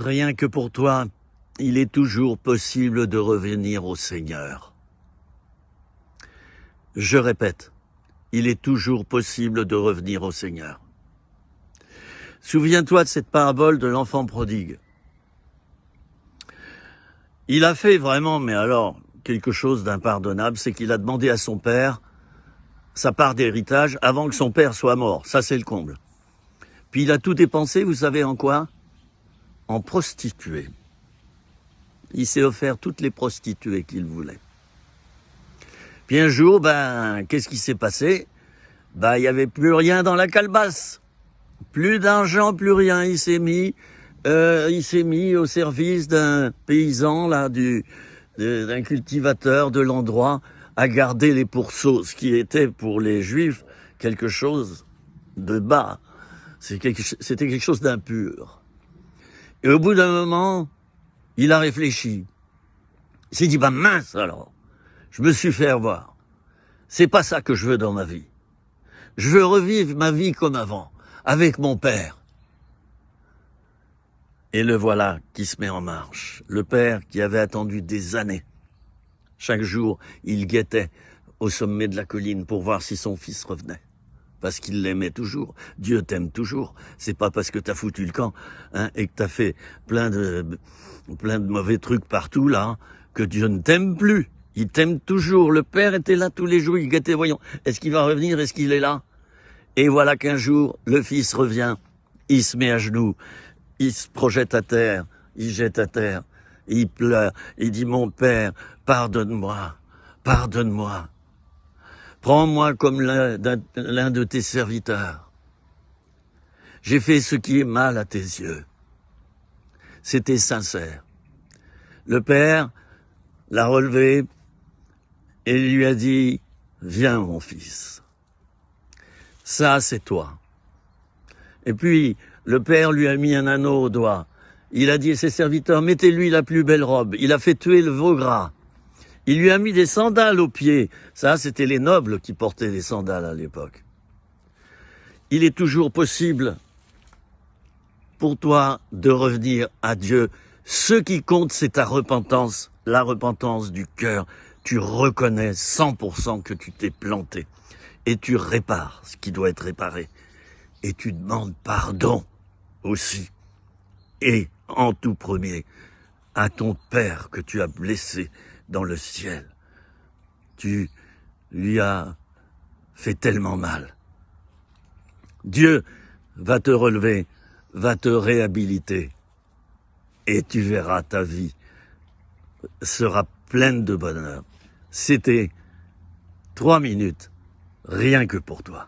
Rien que pour toi, il est toujours possible de revenir au Seigneur. Je répète, il est toujours possible de revenir au Seigneur. Souviens-toi de cette parabole de l'enfant prodigue. Il a fait vraiment, mais alors, quelque chose d'impardonnable, c'est qu'il a demandé à son père sa part d'héritage avant que son père soit mort. Ça, c'est le comble. Puis il a tout dépensé, vous savez en quoi? En prostituées. Il s'est offert toutes les prostituées qu'il voulait. Puis un jour, qu'est-ce qui s'est passé? Il n'y avait plus rien dans la calebasse. Plus d'argent, plus rien. Il s'est mis au service d'un paysan, là, d'un cultivateur de l'endroit, à garder les pourceaux, ce qui était pour les Juifs quelque chose de bas. C'était quelque chose d'impur. Et au bout d'un moment, il a réfléchi. Il s'est dit, mince alors, je me suis fait avoir. C'est pas ça que je veux dans ma vie. Je veux revivre ma vie comme avant, avec mon père. Et le voilà qui se met en marche. Le père qui avait attendu des années. Chaque jour, il guettait au sommet de la colline pour voir si son fils revenait. Parce qu'il l'aimait toujours. Dieu t'aime toujours. C'est pas parce que t'as foutu le camp, et que t'as fait plein de mauvais trucs partout, là, que Dieu ne t'aime plus. Il t'aime toujours. Le père était là tous les jours, il guettait, voyons, est-ce qu'il va revenir, est-ce qu'il est là? Et voilà qu'un jour, le fils revient, il se met à genoux, il se projette à terre, il jette à terre, il pleure, il dit, mon père, pardonne-moi, pardonne-moi. Prends-moi comme l'un de tes serviteurs. J'ai fait ce qui est mal à tes yeux. C'était sincère. Le père l'a relevé et lui a dit, viens mon fils. Ça, c'est toi. Et puis, le père lui a mis un anneau au doigt. Il a dit à ses serviteurs, mettez-lui la plus belle robe. Il a fait tuer le veau gras. Il lui a mis des sandales aux pieds. Ça, c'était les nobles qui portaient des sandales à l'époque. Il est toujours possible pour toi de revenir à Dieu. Ce qui compte, c'est ta repentance, la repentance du cœur. Tu reconnais 100% que tu t'es planté. Et tu répares ce qui doit être réparé. Et tu demandes pardon aussi. Et en tout premier, à ton Père que tu as blessé dans le ciel. Tu lui as fait tellement mal. Dieu va te relever, va te réhabiliter. Et tu verras, ta vie sera pleine de bonheur. C'était 3 minutes, rien que pour toi.